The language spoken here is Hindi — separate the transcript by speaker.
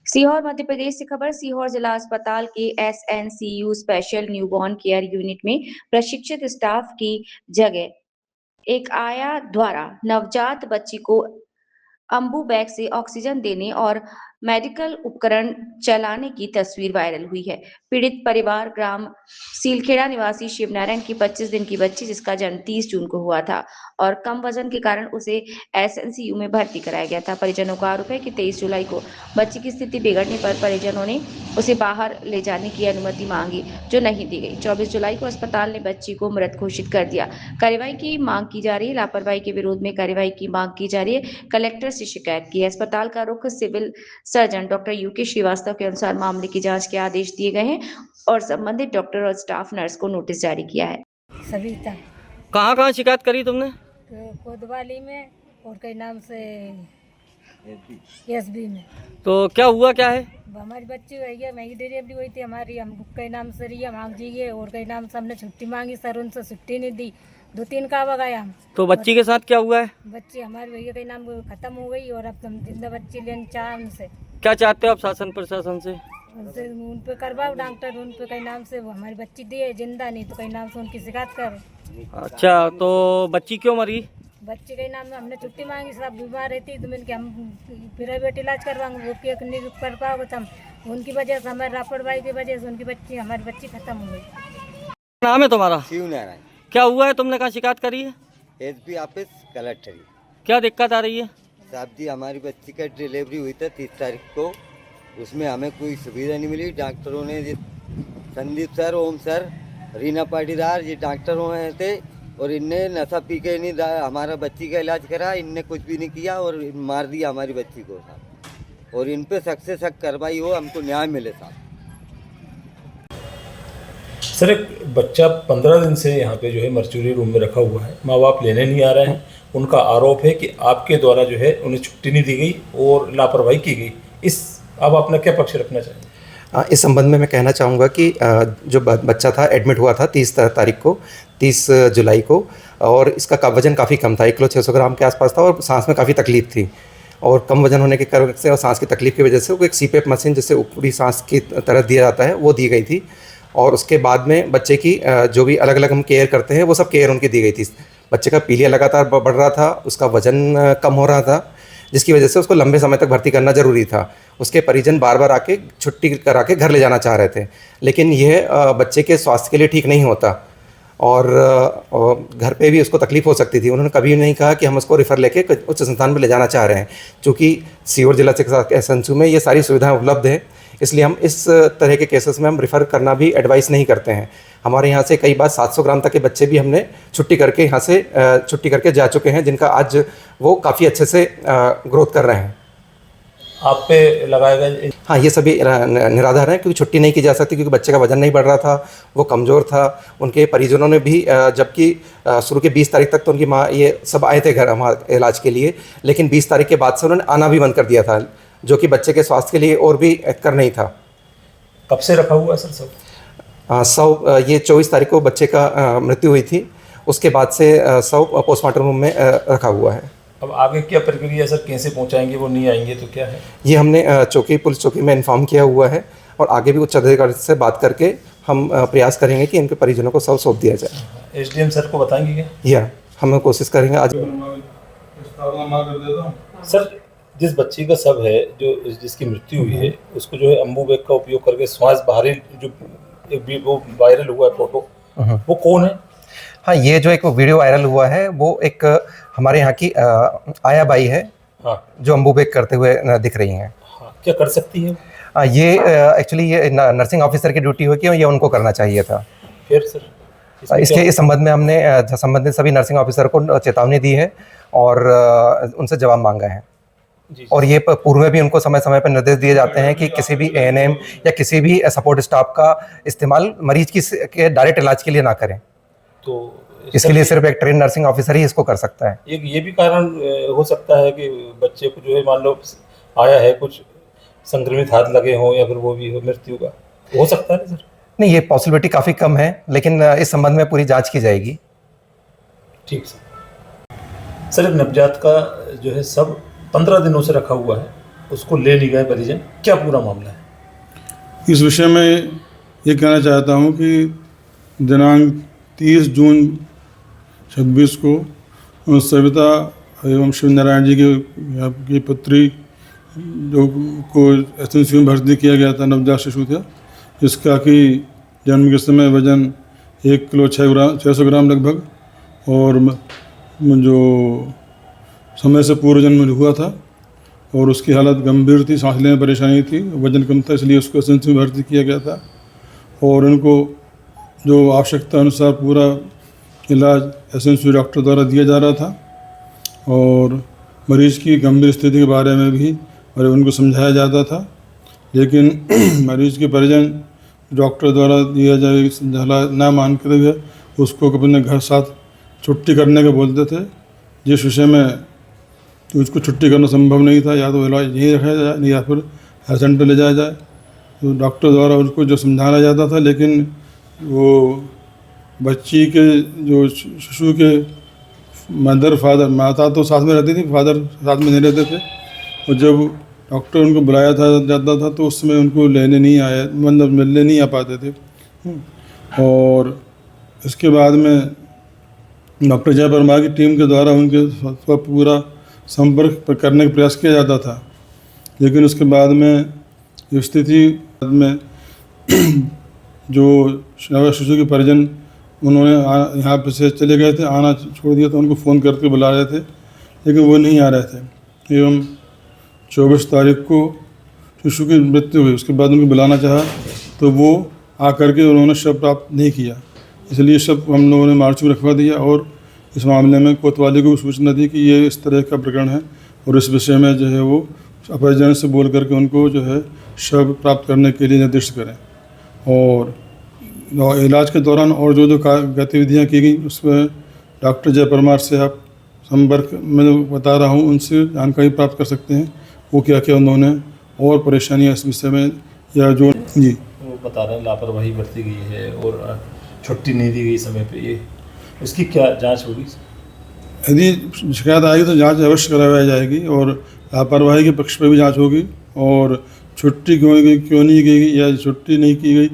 Speaker 1: सीहोर मध्य प्रदेश से खबर। सीहोर जिला अस्पताल के SNCU special newborn care unit में प्रशिक्षित स्टाफ की जगह एक आया द्वारा नवजात बच्ची को अम्बू बैग से ऑक्सीजन देने और मेडिकल उपकरण चलाने की तस्वीर वायरल हुई है। पीड़ित परिवार ग्राम सीलखेड़ा निवासी शिवनारायण की 25 दिन की बच्ची, जिसका जन्म 30 जून को हुआ था और कम वजन के कारण उसे SNCU में भर्ती कराया गया था। परिजनों का आरोप है कि 23 जुलाई को बच्ची की स्थिति बिगड़ने पर परिजनों ने उसे बाहर ले जाने की अनुमति मांगी, जो नहीं दी गई। 24 जुलाई को अस्पताल ने बच्ची को मृत घोषित कर दिया। कार्रवाई की मांग की जा रही है। लापरवाही के विरोध में कार्रवाई की मांग की जा रही है। कलेक्टर से शिकायत की है। अस्पताल का रुख civil surgeon doctor UK Srivastava के अनुसार मामले की जांच के आदेश दिए गए हैं और संबंधित डॉक्टर और स्टाफ नर्स को नोटिस जारी किया है।
Speaker 2: सविता,
Speaker 3: कहाँ शिकायत करी तुमने?
Speaker 2: कोतवाली में और कई नाम से SB में।
Speaker 3: तो क्या हुआ, क्या है?
Speaker 2: हमारी बच्ची हुई है, महंगी डिलीवरी हुई थी हमारी। हम कई नाम से रिया मांग जी और कई नाम से हमने छुट्टी मांगी, सर उनसे छुट्टी नहीं दी। 2-3 का बगाया हम। तो
Speaker 3: बच्ची के साथ क्या हुआ है?
Speaker 2: बच्ची हमारी भैया कई नाम खत्म हो गई और अब हम जिंदा बच्ची लेना चाह उनसे।
Speaker 3: क्या चाहते हो आप शासन प्रशासन से?
Speaker 2: उन पे करवाओ डॉक्टर, उन पे कई नाम से वो हमारी बच्ची दिए जिंदा, नहीं तो कई नाम से उनकी शिकायत करे।
Speaker 3: अच्छा, तो बच्ची क्यों मरी?
Speaker 2: बच्ची के नाम में हमने छुट्टी मांगी, सब बीमार रहती तो मैंने हम प्राइवेट इलाज करवाएंगे, वो नहीं कर पाओगे तो हम उनकी वजह से, हमारी लापरवाही की वजह से हमारी बच्ची खत्म हो गई।
Speaker 3: नाम है तुम्हारा?
Speaker 4: शिवनारायण।
Speaker 3: क्या हुआ है, तुमने कहाँ शिकायत करी है?
Speaker 4: SB office collector.
Speaker 3: क्या दिक्कत आ रही है?
Speaker 4: साहब जी, हमारी बच्ची का डिलीवरी हुई था 30 तारीख को, उसमें हमें कोई सुविधा नहीं मिली। डॉक्टरों ने, संदीप सर, ओम सर, रीना पाटीदार, ये डॉक्टर हुए थे और इनने नशा पी के नहीं हमारा बच्ची का इलाज करा। इनने कुछ भी नहीं किया और मार दिया हमारी बच्ची को साहब। और इन पे सख्त से सख्त कार्रवाई हो, हमको न्याय मिले साहब।
Speaker 5: सर, एक बच्चा 15 दिन से यहाँ पे जो है मर्चुरी रूम में रखा हुआ है, माँ बाप लेने नहीं आ रहे हैं। उनका आरोप है कि आपके द्वारा जो है उन्हें छुट्टी नहीं दी गई और लापरवाही की गई। आप अपना क्या पक्ष रखना चाहेंगे?
Speaker 6: इस संबंध में मैं कहना चाहूँगा कि जो बच्चा था एडमिट हुआ था 30 तारीख को, 30 जुलाई को, और इसका वजन काफ़ी कम था, 1 किलो 600 ग्राम के आसपास था और सांस में काफ़ी तकलीफ थी। और कम वजन होने के कारण से और सांस की तकलीफ की वजह से वो एक CPAP मशीन, जिससे ऊपरी सांस की तरह दिया जाता है, वो दी गई थी। और उसके बाद में बच्चे की जो भी अलग अलग हम केयर करते हैं, वो सब केयर उनकी दी गई थी। बच्चे का पीलिया लगातार बढ़ रहा था, उसका वजन कम हो रहा था, जिसकी वजह से उसको लंबे समय तक भर्ती करना ज़रूरी था। उसके परिजन बार बार आके छुट्टी करा के घर ले जाना चाह रहे थे, लेकिन यह बच्चे के स्वास्थ्य के लिए ठीक नहीं होता और घर पे भी उसको तकलीफ़ हो सकती थी। उन्होंने कभी नहीं कहा कि हम उसको रेफ़र लेके उच्च संस्थान में ले जाना चाह रहे हैं। चूँकि सीहोर जिला चिकित्सालय SNCU में ये सारी सुविधाएँ उपलब्ध है, इसलिए हम इस तरह के केसेस में हम रेफ़र करना भी एडवाइस नहीं करते हैं। हमारे यहाँ से कई बार 700 ग्राम तक के बच्चे भी हमने छुट्टी करके यहाँ से छुट्टी करके जा चुके हैं, जिनका आज वो काफ़ी अच्छे से ग्रोथ कर रहे हैं।
Speaker 5: आप पे लगाया गया?
Speaker 6: हाँ, ये सभी निराधार हैं, क्योंकि छुट्टी नहीं की जा सकती, क्योंकि बच्चे का वजन नहीं बढ़ रहा था, वो कमज़ोर था। उनके परिजनों ने भी, जबकि शुरू के 20 तारीख तक तो उनकी माँ ये सब आए थे घर हमारे इलाज के लिए, लेकिन 20 तारीख के बाद से उन्होंने आना भी बंद कर दिया था, जो कि बच्चे के स्वास्थ्य के लिए और भी कर नहीं था।
Speaker 5: कब से रखा हुआ है सर सब?
Speaker 6: ये 24 तारीख को बच्चे का मृत्यु हुई थी, उसके बाद से पोस्टमार्टम रूम में रखा हुआ है।
Speaker 5: अब आगे क्या प्रक्रिया सर, कैसे पहुंचाएंगे? वो नहीं आएंगे तो क्या है?
Speaker 6: ये हमने पुलिस चौकी में इन्फॉर्म किया हुआ है और आगे भी उच्च अधिकारी से बात करके हम प्रयास करेंगे कि इनके परिजनों को सब सौंप दिया जाए।
Speaker 5: SDM सर को बताएंगे क्या?
Speaker 6: या हम कोशिश करेंगे आज।
Speaker 5: सर, जिस बच्ची का शव है, जिसकी मृत्यु हुई है, उसको जो है अम्बू बैग का उपयोग करके श्वास बाहरी जो वो वायरल हुआ है फोटो, वो कौन है?
Speaker 6: हाँ, ये जो एक वीडियो वायरल हुआ है, वो एक हमारे यहाँ की आया बाई है। हाँ, जो अम्बू बैग करते हुए दिख रही हैं।
Speaker 5: हाँ, क्या कर सकती है?
Speaker 6: ये एक्चुअली ये नर्सिंग ऑफिसर की ड्यूटी होगी और ये उनको करना चाहिए था।
Speaker 5: फिर सर
Speaker 6: इस संबंध में हमने संबंधित सभी नर्सिंग ऑफिसर को चेतावनी दी है और उनसे जवाब मांगा है। और ये पूर्व में भी उनको समय समय पर निर्देश दिए जाते हैं कि किसी भी ANM या किसी भी सपोर्ट स्टाफ का इस्तेमाल मरीज के डायरेक्ट इलाज के लिए ना करें।
Speaker 5: तो
Speaker 6: इसके लिए सिर्फ एक ट्रेन नर्सिंग ऑफिसर ही इसको कर सकता है।
Speaker 5: ये भी कारण हो सकता है कि बच्चे को जो है, मान लो आया है, कुछ संक्रमित हाथ लगे हों या फिर वो भी हो, मृत्यु का हो सकता है ना सर?
Speaker 6: नहीं, ये पॉसिबिलिटी काफ़ी कम है, लेकिन इस संबंध में पूरी जांच की जाएगी।
Speaker 5: ठीक सर। सर एक नवजात का जो है सब 15 दिनों से रखा हुआ है, उसको ले नहीं गए परिजन, क्या पूरा मामला है?
Speaker 7: इस विषय में ये कहना चाहता हूँ कि दिनांक 30 जून 26 को सविता एवं शिव नारायण जी की पुत्री जो को एसएनसीयू में भर्ती किया गया था, नवजात शिशु था, जिसका कि जन्म के समय वजन 1 किलो 600 ग्राम लगभग, और जो समय से पूर्व जन्म हुआ था और उसकी हालत गंभीर थी, सांस लेने में परेशानी थी, वजन कम था, इसलिए उसको एसएनसीयू में भर्ती किया गया था। और उनको जो आवश्यकता अनुसार पूरा इलाज एसएनसीयू डॉक्टर द्वारा दिया जा रहा था, और मरीज़ की गंभीर स्थिति के बारे में भी और उनको समझाया जाता था, लेकिन मरीज़ के परिजन डॉक्टर द्वारा दिया जाए सलाह ना मान कर हुए उसको अपने घर साथ छुट्टी करने का बोलते थे, जिस विषय में तो उसको छुट्टी करना संभव नहीं था, या तो इलाज यहीं रखा जाए या फिर हेल्थ सेंटर ले जाया जाए। तो डॉक्टर द्वारा उनको जो समझाया जाता था, लेकिन वो बच्ची के जो शिशु के मदर फादर, माता तो साथ में रहती थी, फादर साथ में नहीं रहते थे, और जब डॉक्टर उनको बुलाया जाता था तो उस समय उनको लेने नहीं आया, मतलब मिलने नहीं आ पाते थे। और इसके बाद में डॉक्टर जय वर्मा की टीम के द्वारा उनके साथ पूरा संपर्क करने का प्रयास किया जाता था, लेकिन उसके बाद में स्थिति में जो शिशु के परिजन उन्होंने यहाँ पे से चले गए थे, आना छोड़ दिया था, उनको फ़ोन करके बुला रहे थे, लेकिन वो नहीं आ रहे थे। एवं 24 तारीख को शिशु की मृत्यु हुई, उसके बाद उनको बुलाना चाहा तो वो आकर के उन्होंने शव प्राप्त नहीं किया, इसलिए शव हम लोगों ने मार्च में रखवा दिया। और इस मामले में कोतवाली को भी सूचना दी कि ये इस तरह का प्रकरण है, और इस विषय में जो है वो परिजन से बोल करके उनको जो है शव प्राप्त करने के लिए निर्दिष्ट करें। और इलाज के दौरान और जो गतिविधियां की गई उसमें डॉक्टर जय परमार से आप संपर्क में बता रहा हूं, उनसे जानकारी प्राप्त कर सकते हैं वो क्या क्या उन्होंने और परेशानियां इस विषय में या जो जी
Speaker 5: वो बता रहे हैं लापरवाही बरती गई है और छुट्टी नहीं दी गई समय पे, ये इसकी क्या जांच होगी?
Speaker 7: यदि शिकायत आएगी तो जांच अवश्य करवाई जाएगी, और लापरवाही के पक्ष पर भी जांच होगी, और छुट्टी क्यों नहीं की गई या छुट्टी नहीं की गई